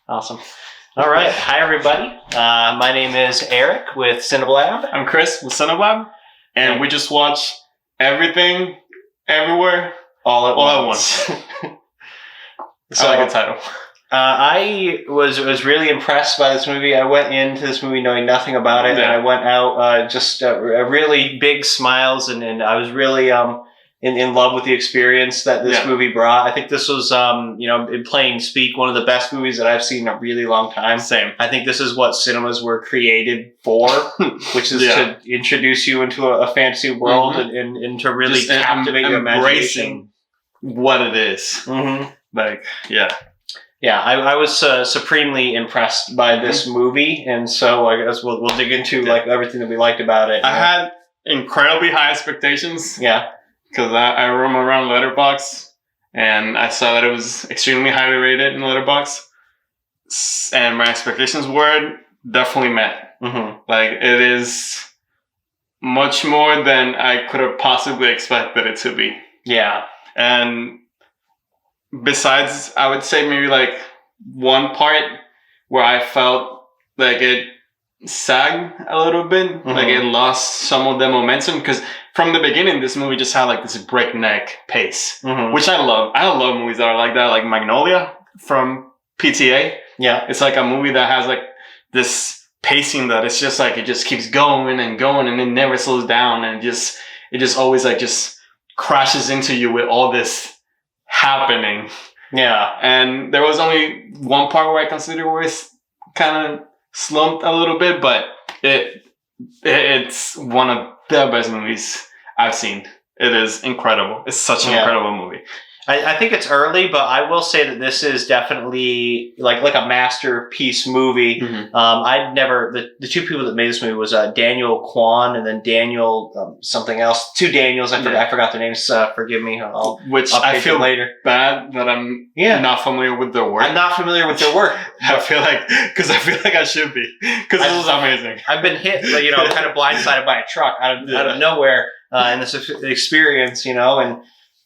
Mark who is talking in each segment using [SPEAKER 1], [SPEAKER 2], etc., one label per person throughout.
[SPEAKER 1] Awesome. All right. Hi, everybody. My name is Eric with Cineblab.
[SPEAKER 2] I'm Chris with Cineblab. And we just watch everything, everywhere,
[SPEAKER 1] all at once.
[SPEAKER 2] So, I like a title.
[SPEAKER 1] I was really impressed by this movie. I went into this movie knowing nothing about it, and I went out just really big smiles, and I was really in love with the experience that this movie brought. I think this was, in plain speak, one of the best movies that I've seen in a really long time.
[SPEAKER 2] Same.
[SPEAKER 1] I think this is what cinemas were created for, which is to introduce you into a fantasy world and to really just captivate your imagination.
[SPEAKER 2] What it is.
[SPEAKER 1] Mm-hmm.
[SPEAKER 2] Yeah,
[SPEAKER 1] I was supremely impressed by this movie, and so I guess we'll dig into like everything that we liked about it.
[SPEAKER 2] I had incredibly high expectations.
[SPEAKER 1] Yeah.
[SPEAKER 2] Because I roam around Letterboxd, and I saw that it was extremely highly rated in Letterboxd, and my expectations were definitely met.
[SPEAKER 1] Mm-hmm.
[SPEAKER 2] Like, it is much more than I could have possibly expected it to be.
[SPEAKER 1] Yeah.
[SPEAKER 2] And besides, I would say maybe like one part where I felt like it sagged a little bit, like it lost some of the momentum, because from the beginning this movie just had like this breakneck pace, which I love. I love movies that are like that, like Magnolia from PTA.
[SPEAKER 1] Yeah,
[SPEAKER 2] it's like a movie that has like this pacing that it's just like it just keeps going and going and it never slows down, and it just always like just crashes into you with all this happening.
[SPEAKER 1] Yeah.
[SPEAKER 2] And there was only one part where I consider where it's kind of slumped a little bit, but it's one of the best movies I've seen. It is incredible. It's such an incredible movie.
[SPEAKER 1] I think it's early, but I will say that this is definitely like a masterpiece movie. I'd never the two people that made this movie was Daniel Kwan and then Daniel something else. Two Daniels. I forgot their names. Forgive me.
[SPEAKER 2] Which I feel later bad that I'm not familiar with their work.
[SPEAKER 1] I'm not familiar with their work.
[SPEAKER 2] I feel like I should be, because this was amazing.
[SPEAKER 1] I've been hit, kind of blindsided by a truck out of nowhere in this experience, and.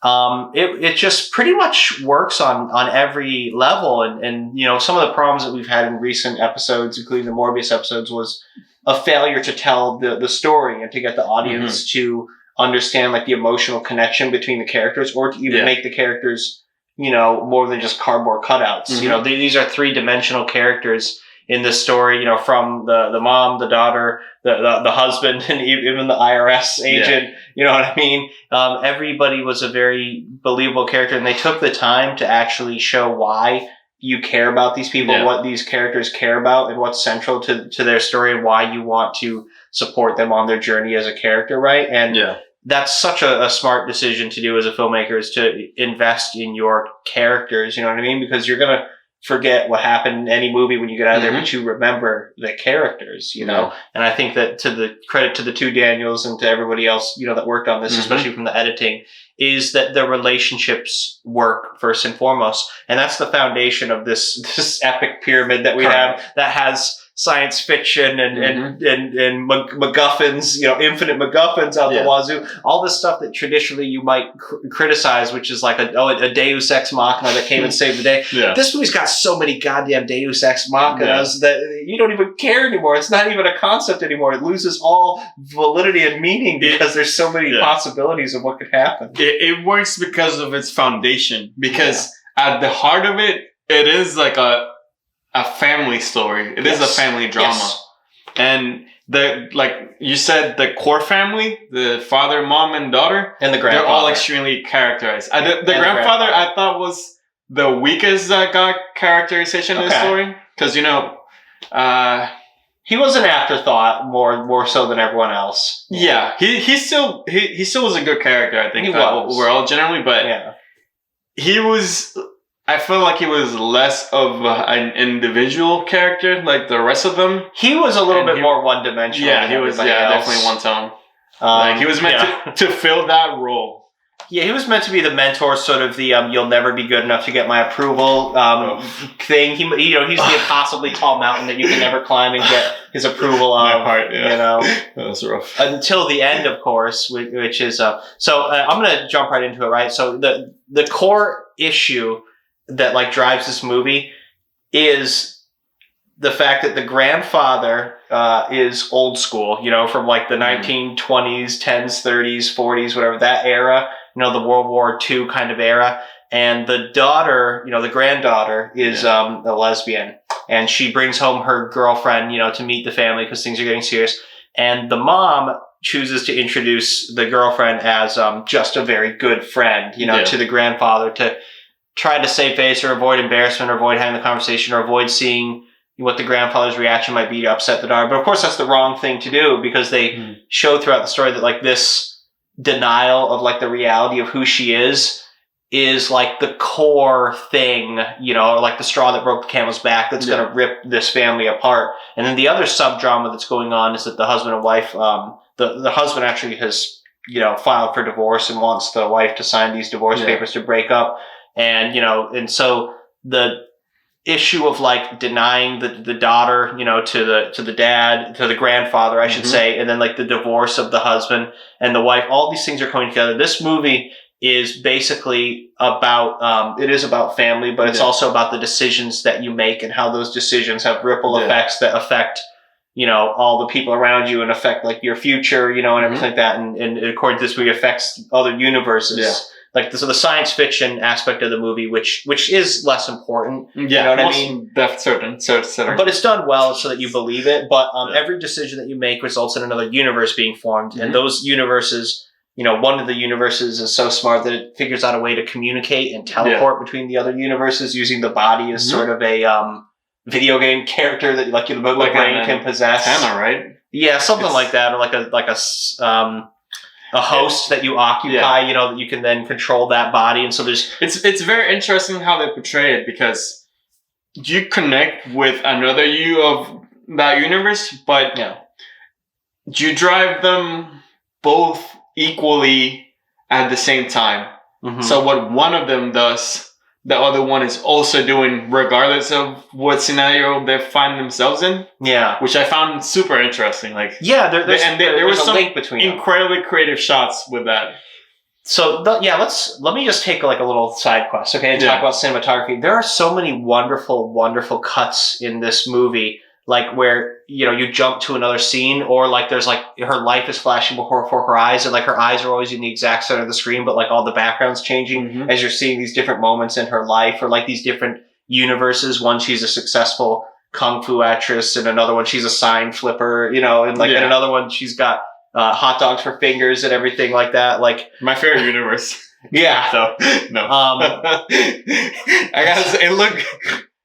[SPEAKER 1] It just pretty much works on every level, and some of the problems that we've had in recent episodes, including the Morbius episodes, was a failure to tell the story and to get the audience to understand like the emotional connection between the characters, or to even make the characters more than just cardboard cutouts. These are three-dimensional characters in this story, from the mom, the daughter, the husband, and even the IRS agent. You know what I mean? Everybody was a very believable character, and they took the time to actually show why you care about these people, what these characters care about, and what's central to their story, and why you want to support them on their journey as a character, right? And that's such a smart decision to do as a filmmaker, is to invest in your characters, you know what I mean? Because you're going to forget what happened in any movie when you get out of there, but you remember the characters, And I think that, to the credit to the two Daniels and to everybody else, that worked on this, especially from the editing, is that the relationships work first and foremost. And that's the foundation of this epic pyramid that we have, that has science fiction and MacGuffins, infinite MacGuffins out the wazoo. All this stuff that traditionally you might criticize, which is like a Deus Ex Machina that came and saved the day. This movie's got so many goddamn Deus Ex Machinas that you don't even care anymore. It's not even a concept anymore. It loses all validity and meaning because there's so many possibilities of what could happen.
[SPEAKER 2] It works because of its foundation. Because at the heart of it, it is like a family story. It is a family drama. And like you said, the core family, the father, mom, and daughter,
[SPEAKER 1] and the grandfather,
[SPEAKER 2] they're all extremely characterized. The grandfather I thought was the weakest that got characterization in the story. Because,
[SPEAKER 1] he was an afterthought more so than everyone else.
[SPEAKER 2] Yeah. He still was a good character, I think, overall, generally, but he was... I feel like he was less of an individual character like the rest of them.
[SPEAKER 1] He was a little bit more one-dimensional.
[SPEAKER 2] Yeah, he was definitely one tone. Like he was meant to fill that role.
[SPEAKER 1] Yeah, he was meant to be the mentor, sort of the "you'll never be good enough to get my approval" thing. He's the impossibly tall mountain that you can never climb and get his approval of.
[SPEAKER 2] My part, that's rough.
[SPEAKER 1] Until the end, of course, which is so. I'm gonna jump right into it. Right, so the core issue that like drives this movie is the fact that the grandfather is old school, from like the 1920s, 10s, 30s, 40s, whatever, that era, the World War II kind of era. And the daughter, the granddaughter is a lesbian. And she brings home her girlfriend, to meet the family because things are getting serious. And the mom chooses to introduce the girlfriend as just a very good friend, to the grandfather, to try to save face or avoid embarrassment or avoid having the conversation or avoid seeing what the grandfather's reaction might be to upset the daughter. But of course, that's the wrong thing to do because they show throughout the story that like this denial of like the reality of who she is like the core thing, like the straw that broke the camel's back that's going to rip this family apart. And then the other sub-drama that's going on is that the husband and wife, the husband actually has, filed for divorce and wants the wife to sign these divorce papers to break up. And, and so the issue of like denying the daughter, to the dad, to the grandfather, I should say, and then like the divorce of the husband and the wife, all these things are coming together. This movie is basically about, it is about family, but it's also about the decisions that you make and how those decisions have ripple effects that affect, all the people around you and affect like your future, and everything like that. And according to this movie, affects other universes. Yeah. Like so the science fiction aspect of the movie, which is less important. Yeah, you know what I mean?
[SPEAKER 2] That's certain.
[SPEAKER 1] But it's done well so that you believe it. But every decision that you make results in another universe being formed. And those universes, one of the universes is so smart that it figures out a way to communicate and teleport between the other universes using the body as sort of a video game character that like your brain can possess.
[SPEAKER 2] Antenna, right?
[SPEAKER 1] Yeah, something like that, or like a host that you occupy, that you can then control that body. And so
[SPEAKER 2] it's very interesting how they portray it because you connect with another you of that universe, but you drive them both equally at the same time. So what one of them does, the other one is also doing regardless of what scenario they find themselves in. Yeah. Which I found super interesting. Like, there was some link between incredibly creative shots with that.
[SPEAKER 1] So let me just take like a little side quest, okay, and talk about cinematography. There are so many wonderful, wonderful cuts in this movie, like where, you jump to another scene or like there's like her life is flashing before her eyes and like her eyes are always in the exact center of the screen, but like all the background's changing as you're seeing these different moments in her life or like these different universes. One, she's a successful kung fu actress and another one, she's a sign flipper, and like in another one, she's got hot dogs for fingers and everything like that. Like
[SPEAKER 2] my favorite universe.
[SPEAKER 1] Yeah.
[SPEAKER 2] So, no. I gotta say,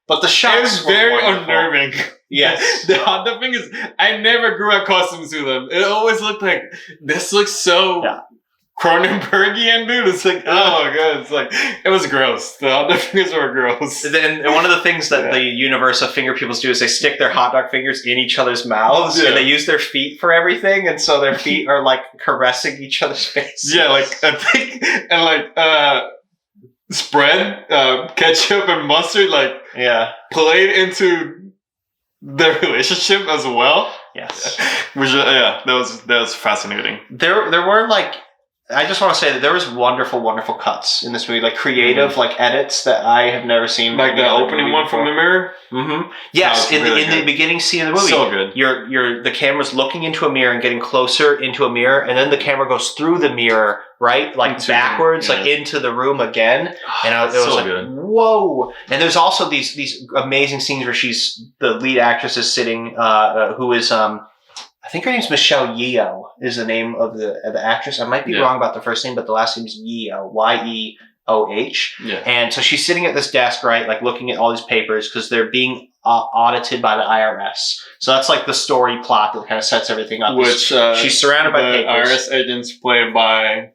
[SPEAKER 1] but the shots
[SPEAKER 2] were very
[SPEAKER 1] wonderful.
[SPEAKER 2] Unnerving.
[SPEAKER 1] Yes.
[SPEAKER 2] The thing is, I never grew accustomed to them. It always looked like, this looks so Cronenbergian, dude. It's like, oh my god, it's like, it was gross. The hot dog fingers were gross.
[SPEAKER 1] And one of the things that the universe of finger peoples do is they stick their hot dog fingers in each other's mouths and they use their feet for everything. And so their feet are like caressing each other's faces.
[SPEAKER 2] Yeah, like, I think, and like, spread, ketchup and mustard, like, played into their relationship as well.
[SPEAKER 1] Yes.
[SPEAKER 2] Which that was fascinating.
[SPEAKER 1] There were like, I just want to say that there was wonderful, wonderful cuts in this movie, like creative, like edits that I have never seen.
[SPEAKER 2] Like the opening one from the mirror.
[SPEAKER 1] Yes, in the beginning scene of the movie,
[SPEAKER 2] so good.
[SPEAKER 1] The camera's looking into a mirror and getting closer into a mirror, and then the camera goes through the mirror, right, like backwards, like into the room again, and it was so like, good. Whoa! And there's also these amazing scenes where the lead actress is sitting, who is I think her name's Michelle Yeoh is the name of the actress. I might be wrong about the first name, but the last name is Yeoh, Yeoh. Yeah. And so she's sitting at this desk, right, like looking at all these papers because they're being audited by the IRS. So that's like the story plot that kind of sets everything up.
[SPEAKER 2] Which
[SPEAKER 1] she's surrounded by papers.
[SPEAKER 2] IRS agents played by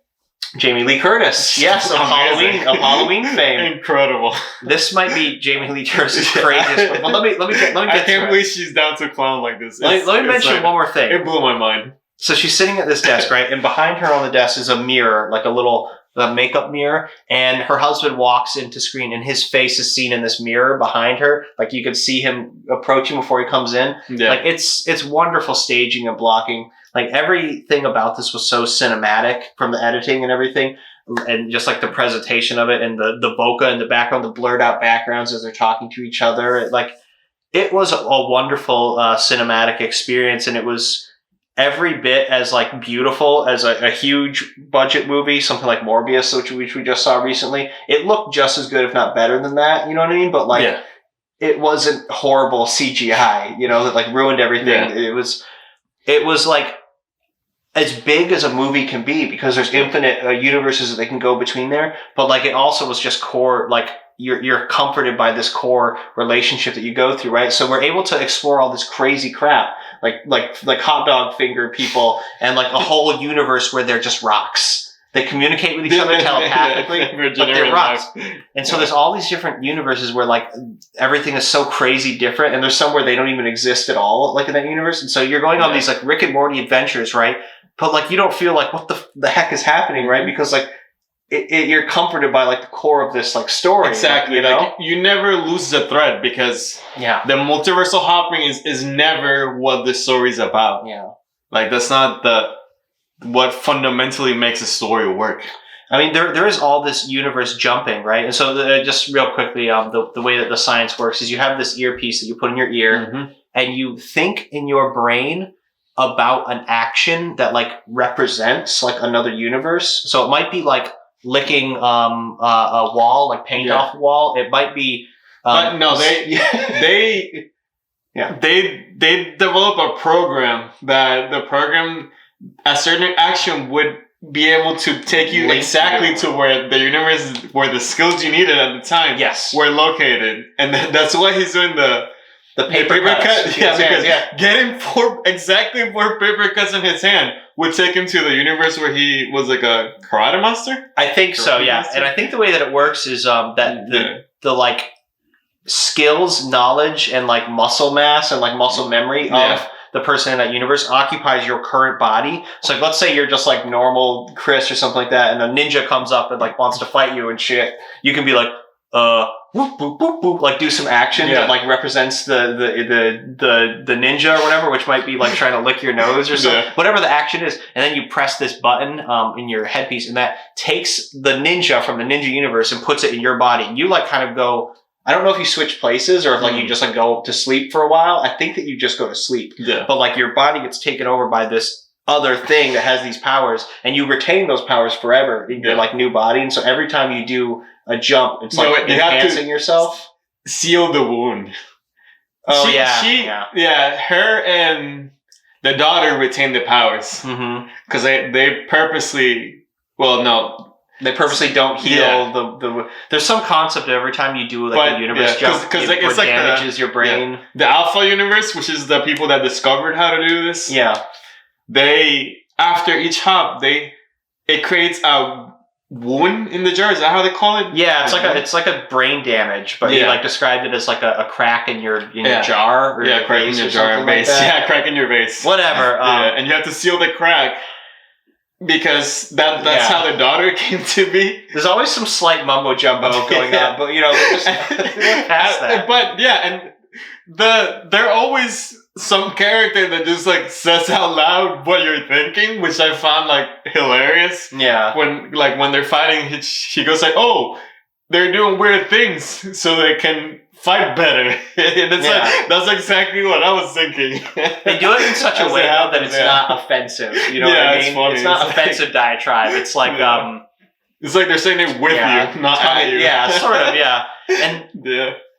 [SPEAKER 1] Jamie Lee Curtis. Yes, of Halloween fame.
[SPEAKER 2] Incredible.
[SPEAKER 1] This might be Jamie Lee Curtis's craziest. But let me get.
[SPEAKER 2] I can't believe she's down to clown like this.
[SPEAKER 1] Let me mention one more thing.
[SPEAKER 2] It blew my mind.
[SPEAKER 1] So she's sitting at this desk, right? And behind her on the desk is a mirror, like a little makeup mirror. And her husband walks into screen and his face is seen in this mirror behind her. Like you could see him approaching before he comes in. Yeah. Like it's wonderful staging and blocking. Like everything about this was so cinematic from the editing and everything. and just like the presentation of it and the bokeh in the background, the blurred out backgrounds as they're talking to each other. It was a wonderful cinematic experience, and it was every bit as like beautiful as a huge budget movie, something like Morbius, which we just saw recently. It looked just as good, if not better than that. You know what I mean? But like, it wasn't horrible CGI. You know, that like ruined everything. Yeah. It was like as big as a movie can be because there's infinite universes that they can go between there. But like, it also was just core like. You're comforted by this core relationship that you go through, right? So we're able to explore all this crazy crap, like hot dog finger people, and like a whole universe where they're just rocks. They communicate with each other telepathically, but they're rocks. And so there's all these different universes where like everything is so crazy different, and there's some where they don't even exist at all, like in that universe. And so you're going on these like Rick and Morty adventures, right? But like you don't feel like what the heck is happening, right? Because like you're comforted by like the core of this like story.
[SPEAKER 2] Exactly.
[SPEAKER 1] You know?
[SPEAKER 2] Like you never lose the thread because the multiversal hopping is never what the story's about.
[SPEAKER 1] Yeah.
[SPEAKER 2] Like that's not what fundamentally makes a story work.
[SPEAKER 1] I mean, there is all this universe jumping, right? And so just real quickly, the way that the science works is you have this earpiece that you put in your ear, and you think in your brain about an action that like represents like another universe. So it might be like licking a wall, like paint off a wall. It might be
[SPEAKER 2] but no, they develop a program that the program a certain action would be able to take you exactly to where the universe, where the skills you needed at the time were located. And that's why he's doing the paper cut. Yeah, because getting exactly 4 paper cuts in his hand would take him to the universe where he was like a karate master.
[SPEAKER 1] I think so, yeah. Master? And I think the way that it works is that the like skills, knowledge, and like muscle mass and like muscle memory of the person in that universe occupies your current body. So like, let's say you're just like normal Chris or something like that, and a ninja comes up and like wants to fight you and shit. You can be like, whoop, boop, boop, boop, like do some action that like represents the ninja or whatever, which might be like trying to lick your nose or something, whatever the action is. And then you press this button in your headpiece, and that takes the ninja from the ninja universe and puts it in your body. And you like kind of go, I don't know if you switch places or if like you just like go to sleep for a while. I think that you just go to sleep. Yeah. But like your body gets taken over by this other thing that has these powers, and you retain those powers forever in your like new body. And so every time you do a jump, it's like enhancing yourself.
[SPEAKER 2] Seal the wound.
[SPEAKER 1] Oh,
[SPEAKER 2] her and the daughter retain the powers. Because they purposely, they purposely don't heal the. There's some concept every time you do like a universe jump, because it
[SPEAKER 1] like damages your brain.
[SPEAKER 2] Yeah. The Alpha universe, which is the people that discovered how to do this.
[SPEAKER 1] Yeah.
[SPEAKER 2] They, after each hop, it creates a wound in the jar. Is that how they call it?
[SPEAKER 1] Yeah, it's like a brain damage, but you like described it as like a crack in your jar, or
[SPEAKER 2] crack in your jar and vase. Crack in your vase.
[SPEAKER 1] Whatever.
[SPEAKER 2] And you have to seal the crack because that's how the daughter came to be.
[SPEAKER 1] There's always some slight mumbo jumbo going on, but just past that.
[SPEAKER 2] But and they're always some character that just like says out loud what you're thinking, which I found like hilarious.
[SPEAKER 1] Yeah.
[SPEAKER 2] When they're fighting, he goes like, "Oh, they're doing weird things so they can fight better." And it's like, that's exactly what I was thinking.
[SPEAKER 1] They do it in such a way though that it's not offensive. You know what I mean? It's not offensive diatribe. It's like
[SPEAKER 2] it's like they're saying it with you, not at you.
[SPEAKER 1] Yeah, sort of. Yeah. And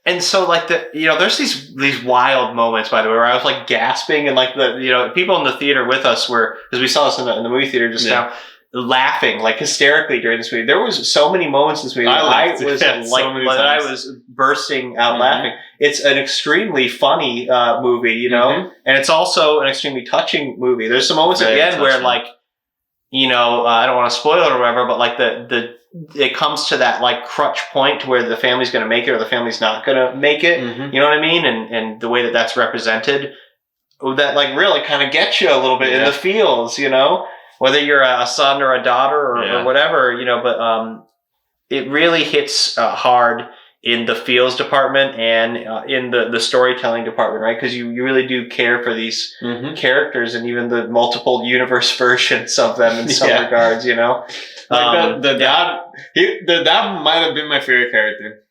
[SPEAKER 1] And so, like, there's these wild moments, by the way, where I was like gasping, and like the people in the theater with us were, because we saw this in the movie theater just now, laughing like hysterically during this movie. There was so many moments in this movie I was bursting out laughing. It's an extremely funny movie, and it's also an extremely touching movie. There's some moments at the end where like, I don't want to spoil it or whatever, but like it comes to that like crutch point to where the family's going to make it or the family's not going to make it. You know what I mean? And the way that that's represented, that like really kind of gets you a little bit in the feels, whether you're a son or a daughter or whatever, but it really hits hard in the feels department and in the storytelling department, right? Because you really do care for these characters and even the multiple universe versions of them in some regards, you know?
[SPEAKER 2] Like the dad might have been my favorite character.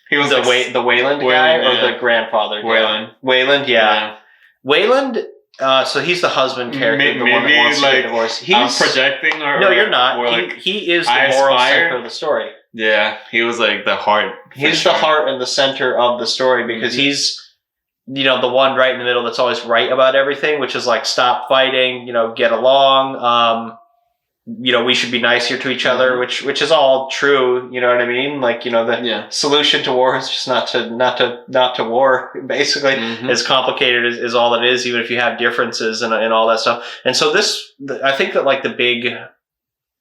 [SPEAKER 2] He was
[SPEAKER 1] the Wayland guy or the grandfather guy?
[SPEAKER 2] Wayland,
[SPEAKER 1] yeah. Wayland, so he's the husband character, the one that wants to get divorced.
[SPEAKER 2] I'm projecting,
[SPEAKER 1] no, you're not. He is the moral center of the story.
[SPEAKER 2] Yeah, he was like the heart.
[SPEAKER 1] He's the heart and the center of the story because he's, you know, the one right in the middle that's always right about everything, which is like stop fighting, you know, get along. You know, we should be nicer to each other, which is all true. You know what I mean? Like, you know, the solution to war is just not to war. Basically, as complicated as all it is, even if you have differences and all that stuff. And so I think that like the big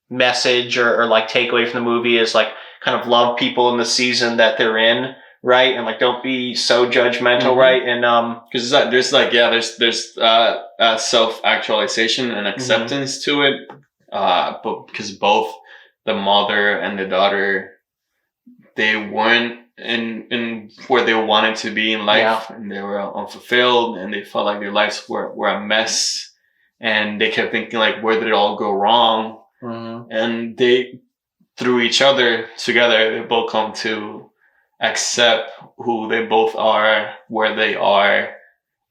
[SPEAKER 1] message or like takeaway from the movie is like kind of love people in the season that they're in, right? And like don't be so judgmental, right? And
[SPEAKER 2] because there's self-actualization and acceptance to it. But because both the mother and the daughter, they weren't in where they wanted to be in life, and they were unfulfilled, and they felt like their lives were a mess, and they kept thinking like, where did it all go wrong? And they, through each other together, they both come to accept who they both are, where they are,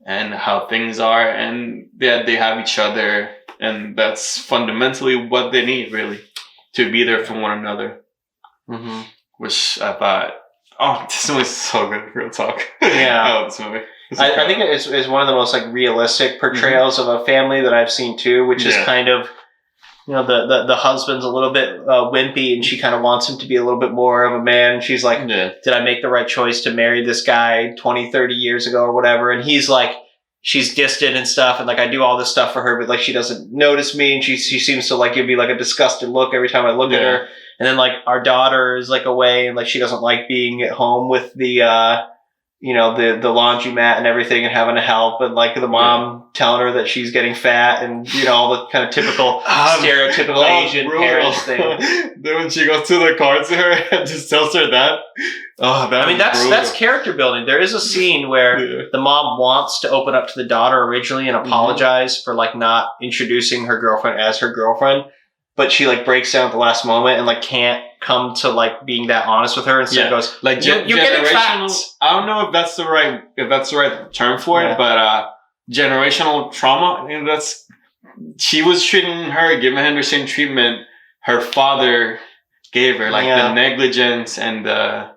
[SPEAKER 2] and how things are, and that they have each other. And that's fundamentally what they need, really, to be there for one another. Which I thought, this movie's so good, real talk.
[SPEAKER 1] Yeah.
[SPEAKER 2] I love this movie.
[SPEAKER 1] I think it is one of the most like realistic portrayals of a family that I've seen too, which is kind of, you know, the husband's a little bit wimpy and she kind of wants him to be a little bit more of a man. And she's like, did I make the right choice to marry this guy 20, 30 years ago or whatever? And he's like, she's distant and stuff, and like I do all this stuff for her, but like she doesn't notice me, and she seems to like give me like a disgusted look every time I look at her. And then like our daughter is like away, and like she doesn't like being at home with the you know, the laundromat and everything and having to help, and like the mom telling her that she's getting fat, and you know, all the kind of typical stereotypical Asian parents thing.
[SPEAKER 2] Then when she goes to the car to her and just tells her that.
[SPEAKER 1] That's character building. There is a scene where the mom wants to open up to the daughter originally and apologize for like not introducing her girlfriend as her girlfriend, but she like breaks down at the last moment and like can't come to like being that honest with her, and so goes like you're getting fat.
[SPEAKER 2] I don't know if that's the right term for it, but generational trauma. I think that's, she was treating her, giving her the same treatment her father gave her, like the negligence and the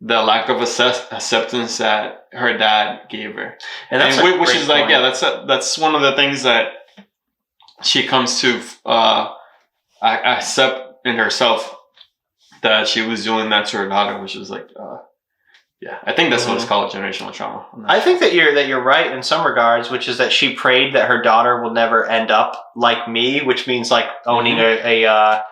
[SPEAKER 2] lack of acceptance that her dad gave her, and that's which is like that's one of the things that she comes to accept in herself, that she was doing that to her daughter, which was like I think that's what it's called, generational trauma.
[SPEAKER 1] I think that you're right in some regards, which is that she prayed that her daughter will never end up like me, which means like owning a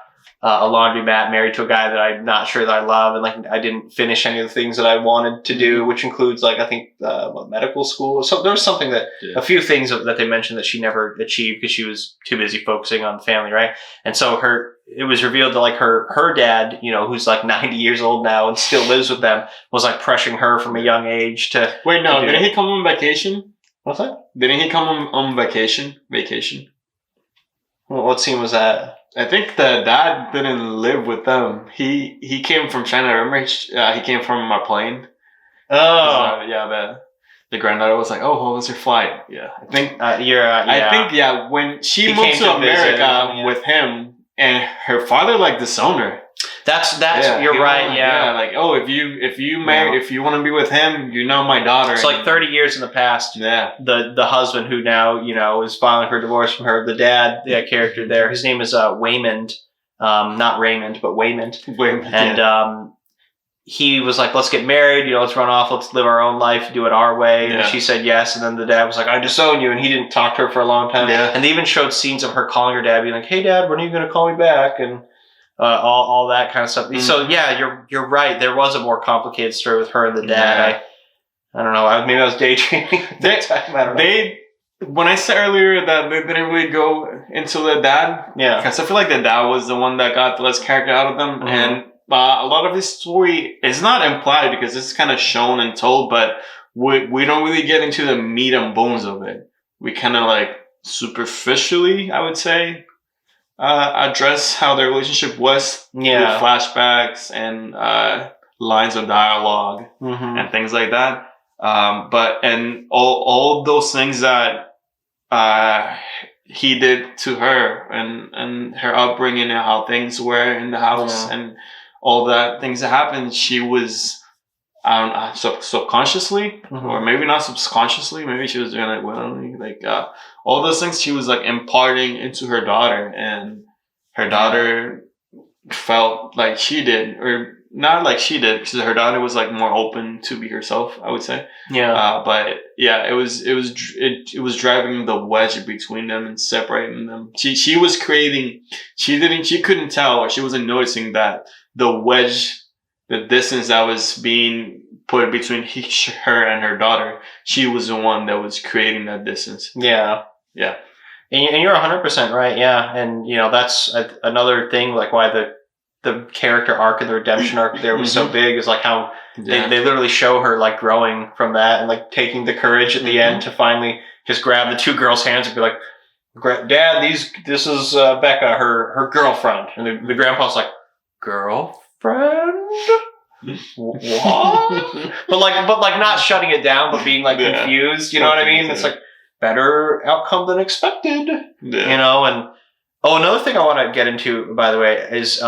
[SPEAKER 1] laundromat, married to a guy that I'm not sure that I love, and like I didn't finish any of the things that I wanted to do, which includes like I think medical school. So there was something that a few things that they mentioned that she never achieved because she was too busy focusing on the family, right? And so it was revealed that like her dad, you know, who's like 90 years old now and still lives with them, was like pressuring her from a young age to
[SPEAKER 2] didn't he come on vacation?
[SPEAKER 1] What's that?
[SPEAKER 2] Didn't he come on vacation?
[SPEAKER 1] Well, what scene was that?
[SPEAKER 2] I think the dad didn't live with them. He came from China. Remember, he came from a plane.
[SPEAKER 1] Oh,
[SPEAKER 2] the granddaughter was like, "Oh, what was your flight?" Yeah, I think
[SPEAKER 1] I
[SPEAKER 2] think when she moved to America with him, and her father like disowned her.
[SPEAKER 1] That's you're right. Yeah,
[SPEAKER 2] like if you marry, if you want to be with him, you're not my daughter.
[SPEAKER 1] It's like 30 years in the past. Yeah, the husband who now is filing for divorce from her. The dad, character there, his name is Waymond, not Raymond, but Waymond. And he was like, "Let's get married. Let's run off. Let's live our own life. Do it our way." And she said yes. And then the dad was like, "I disown you," and he didn't talk to her for a long time. Yeah. And they even showed scenes of her calling her dad, being like, "Hey, Dad, when are you going to call me back?" And all that kind of stuff. So yeah, you're right. There was a more complicated story with her and the dad. I don't know. Maybe I was daydreaming at that time. I don't know.
[SPEAKER 2] When I said earlier that they didn't really go into the dad, because I feel like the dad was the one that got the less character out of them, and a lot of his story is not implied because it's kind of shown and told, but we don't really get into the meat and bones of it. We kind of like superficially, I would say, address how their relationship was with flashbacks and lines of dialogue and things like that. But all those things that he did to her and her upbringing and how things were in the house and all that things that happened, she was subconsciously or maybe not subconsciously, maybe she was doing it willingly, like all those things she was like imparting into her daughter, and her daughter felt like she did, or not like she did, because her daughter was like more open to be herself, I would say. But yeah, it was driving the wedge between them and separating them. She was creating. She couldn't tell, or she wasn't noticing that the wedge, the distance that was being put between her and her daughter. She was the one that was creating that distance. Yeah.
[SPEAKER 1] And you're 100% right. Yeah, and that's another thing, like why the character arc and the redemption arc there was so big, is like how they literally show her like growing from that and like taking the courage at the end to finally just grab the two girls' hands and be like, Dad, this is Becca, her girlfriend. And the grandpa's like, girlfriend? What? but like not shutting it down, but being like confused, you know what I mean? It's like, better outcome than expected, and another thing I want to get into, by the way, is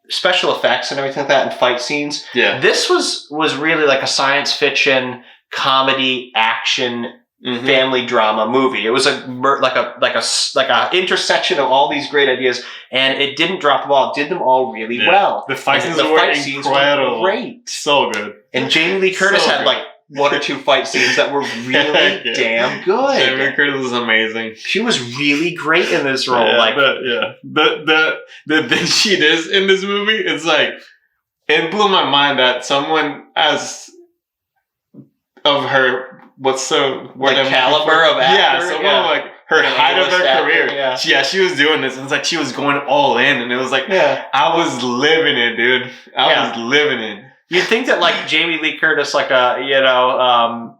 [SPEAKER 1] special effects and everything like that, and fight scenes. This was really like a science fiction comedy action family drama movie. It was like a intersection of all these great ideas, and it didn't drop the ball. It did them all really well.
[SPEAKER 2] The fight scenes were great, so good.
[SPEAKER 1] And Jamie Lee Curtis had like one or two fight scenes that were really damn good.
[SPEAKER 2] Jamie Lee Curtis was amazing.
[SPEAKER 1] She was really great in this role.
[SPEAKER 2] The thing she does in this movie is like, it blew my mind that someone as of her, what's the word?
[SPEAKER 1] Like caliber of actor?
[SPEAKER 2] Like her height of her career. She was doing this, and it's like she was going all in, and it was like, I was living it, dude. I was living it.
[SPEAKER 1] You'd think that like Jamie Lee Curtis, like as an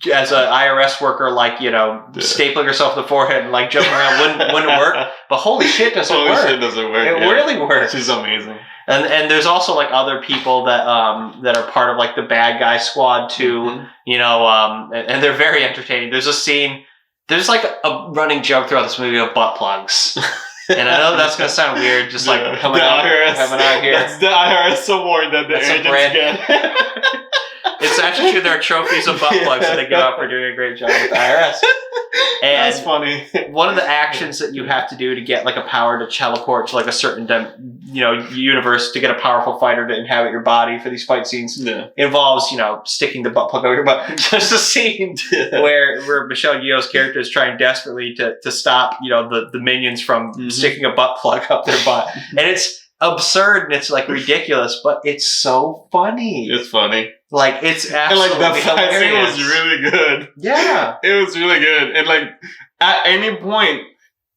[SPEAKER 1] IRS worker, like stapling herself to the forehead and like jumping around wouldn't work. But holy shit, does it work? It really works.
[SPEAKER 2] She's amazing.
[SPEAKER 1] And there's also like other people that are part of like the bad guy squad too. And they're very entertaining. There's a scene. There's like a running joke throughout this movie of butt plugs. And I know that's going to sound weird, just like coming out here.
[SPEAKER 2] That's the IRS award that the agents get.
[SPEAKER 1] It's actually true. There are trophies of butt plugs that they give out for doing a great job with the IRS. And
[SPEAKER 2] that's funny.
[SPEAKER 1] One of the actions that you have to do to get like a power to teleport to like a certain universe, to get a powerful fighter to inhabit your body for these fight scenes involves sticking the butt plug over your butt. There's a scene where Michelle Yeoh's character is trying desperately to stop the minions from sticking a butt plug up their butt, and it's absurd and it's like ridiculous, but it's so funny.
[SPEAKER 2] It's funny.
[SPEAKER 1] Like, it's absolutely
[SPEAKER 2] and like the fight scene was really good.
[SPEAKER 1] Yeah.
[SPEAKER 2] It was really good. And like, at any point,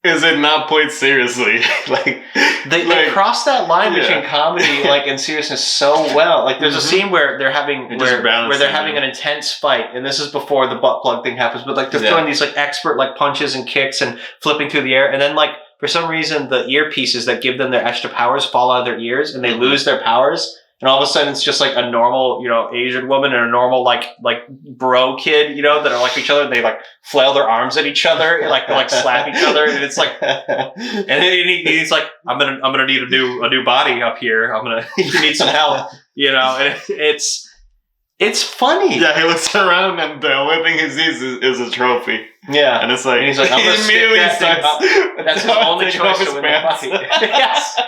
[SPEAKER 2] is it not played seriously? Like
[SPEAKER 1] they cross that line between comedy and seriousness so well. Like there's a scene where they're having an intense fight, and this is before the butt plug thing happens, but like they're throwing these like expert like punches and kicks and flipping through the air, and then like for some reason the earpieces that give them their extra powers fall out of their ears and they lose their powers. And all of a sudden, it's just like a normal, Asian woman and a normal like bro kid, that are like each other. And they like flail their arms at each other, like slap each other, and it's like, and then he's like, I'm gonna need a new body up here. You need some help, And it's funny.
[SPEAKER 2] Yeah, he looks around and the only thing he sees is a trophy.
[SPEAKER 1] Yeah,
[SPEAKER 2] and it's like,
[SPEAKER 1] and he's like, I'm gonna
[SPEAKER 2] immediately
[SPEAKER 1] stick that thing up. That's his only choice to win the fight. Yes.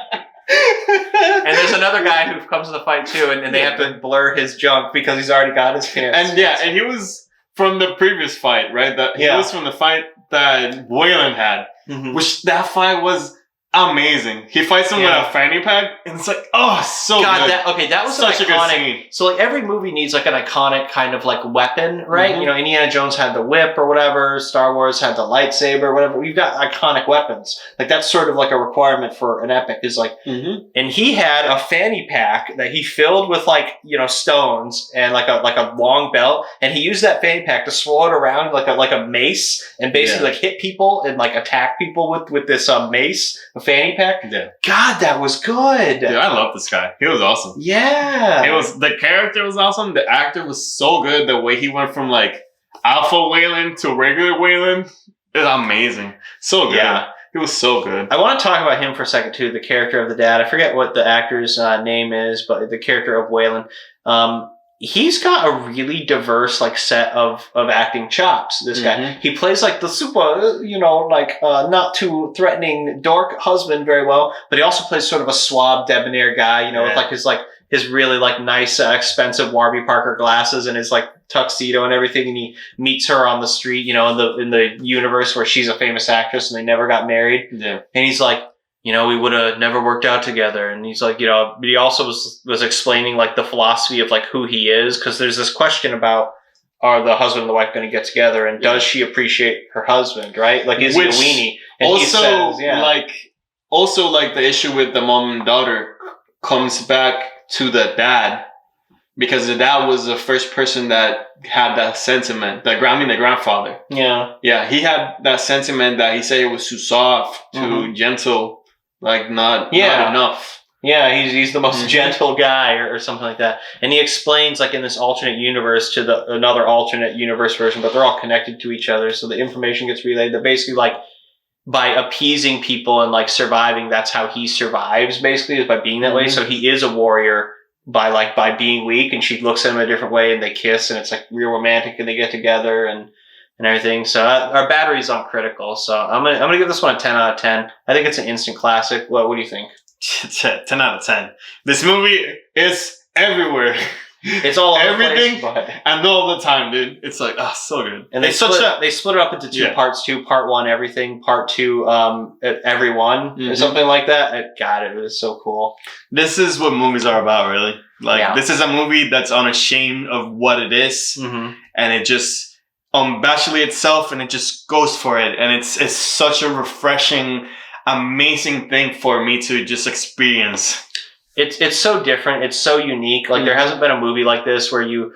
[SPEAKER 1] And there's another guy who comes to the fight too, and they have to blur his junk because he's already got his pants.
[SPEAKER 2] And he was from the previous fight, right? He was from the fight that Waylon had, which that fight was amazing. He fights him with a fanny pack, and it's like, oh, so good.
[SPEAKER 1] That was
[SPEAKER 2] such
[SPEAKER 1] an iconic, a good scene. So like every movie needs like an iconic kind of like weapon, right? You know, Indiana Jones had the whip or whatever. Star Wars had the lightsaber or whatever. We've got iconic weapons. Like that's sort of like a requirement for an epic is like, and he had a fanny pack that he filled with like, you know, stones and like a long belt. And he used that fanny pack to swirl it around like a mace and basically like hit people and like attack people with this mace. Fanny pack.
[SPEAKER 2] Yeah.
[SPEAKER 1] God, that was good.
[SPEAKER 2] Dude, I love this guy. He was awesome.
[SPEAKER 1] Yeah.
[SPEAKER 2] The character was awesome. The actor was so good. The way he went from like Alpha Wayland to regular Wayland is amazing. So good. Yeah. He was so good.
[SPEAKER 1] I want to talk about him for a second too. The character of the dad. I forget what the actor's name is, but the character of Wayland. He's got a really diverse like set of acting chops. This guy, he plays like the super, you know, like not too threatening dork husband very well, but he also plays sort of a suave, debonair guy, you know, with his really like nice, expensive Warby Parker glasses and his like tuxedo and everything. And he meets her on the street, you know, in the universe where she's a famous actress and they never got married. Yeah, and he's like, you know, we would have never worked out together. And he's like, you know, but he also was explaining like the philosophy of like who he is. Cause there's this question about, are the husband and the wife going to get together? And does she appreciate her husband? Right. Like, is he a weenie? And
[SPEAKER 2] also, like the issue with the mom and daughter comes back to the dad, because the dad was the first person that had that sentiment. The grandfather. Yeah. Yeah. He had that sentiment that he said it was too soft, too gentle. Like not enough.
[SPEAKER 1] Yeah, he's the most gentle guy or something like that. And he explains like in this alternate universe to another alternate universe version, but they're all connected to each other. So the information gets relayed that basically like by appeasing people and like surviving, that's how he survives basically, is by being that way. So he is a warrior by being weak, and she looks at him a different way and they kiss and it's like real romantic and they get together and everything. So our battery's on critical. So I'm gonna give this one a 10 out of 10. I think it's an instant classic. What do you think?
[SPEAKER 2] 10 out of 10. This movie is everywhere.
[SPEAKER 1] It's all over
[SPEAKER 2] everything
[SPEAKER 1] place,
[SPEAKER 2] and all the time, dude. It's like so good.
[SPEAKER 1] And they split it up into two parts too. Part 1, everything. Part 2, everyone or something like that. God, it was so cool.
[SPEAKER 2] This is what movies are about, really. Like this is a movie that's unashamed of what it is, and it just unabashedly itself, and it just goes for it, and it's such a refreshing, amazing thing for me to just experience.
[SPEAKER 1] It's so different. It's so unique. Like there hasn't been a movie like this where you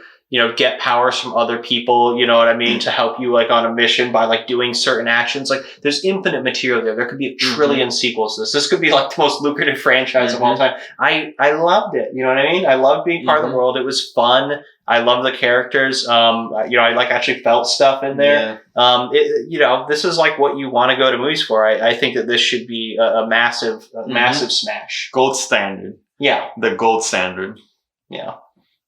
[SPEAKER 1] get powers from other people, you know what I mean, to help you like on a mission by like doing certain actions. Like there's infinite material there. There could be a trillion sequels to this. This could be like the most lucrative franchise of all time. I loved it. You know what I mean? I loved being part of the world. It was fun. I love the characters. I like actually felt stuff in there. This is like what you want to go to movies for. I think that this should be a massive smash.
[SPEAKER 2] Gold standard.
[SPEAKER 1] Yeah.
[SPEAKER 2] The gold standard.
[SPEAKER 1] Yeah.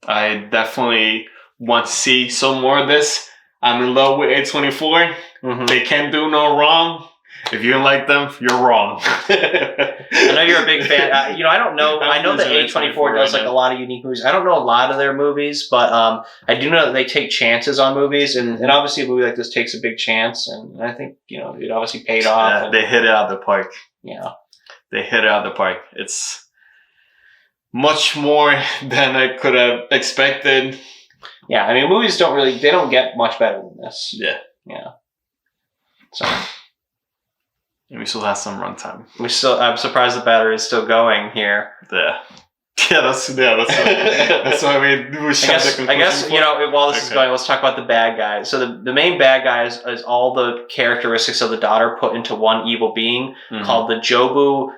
[SPEAKER 2] I definitely want to see some more of this. I'm in love with A24. They can't do no wrong. If you don't like them, you're wrong.
[SPEAKER 1] I know you're a big fan. I don't know. I know that A24 does like a lot of unique movies. I don't know a lot of their movies, but I do know that they take chances on movies, and obviously a movie like this takes a big chance, and I think it obviously paid off.
[SPEAKER 2] Yeah, they hit it out of the park.
[SPEAKER 1] Yeah,
[SPEAKER 2] they hit it out of the park. It's much more than I could have expected.
[SPEAKER 1] Yeah, I mean, movies don't get much better than this.
[SPEAKER 2] Yeah.
[SPEAKER 1] Yeah. So.
[SPEAKER 2] And we still have some runtime.
[SPEAKER 1] I'm surprised the battery is still going here.
[SPEAKER 2] Yeah. That's why we shot the conclusion.
[SPEAKER 1] I guess, while this is going, let's talk about the bad guy. So the main bad guy is all the characteristics of the daughter put into one evil being called the Jobu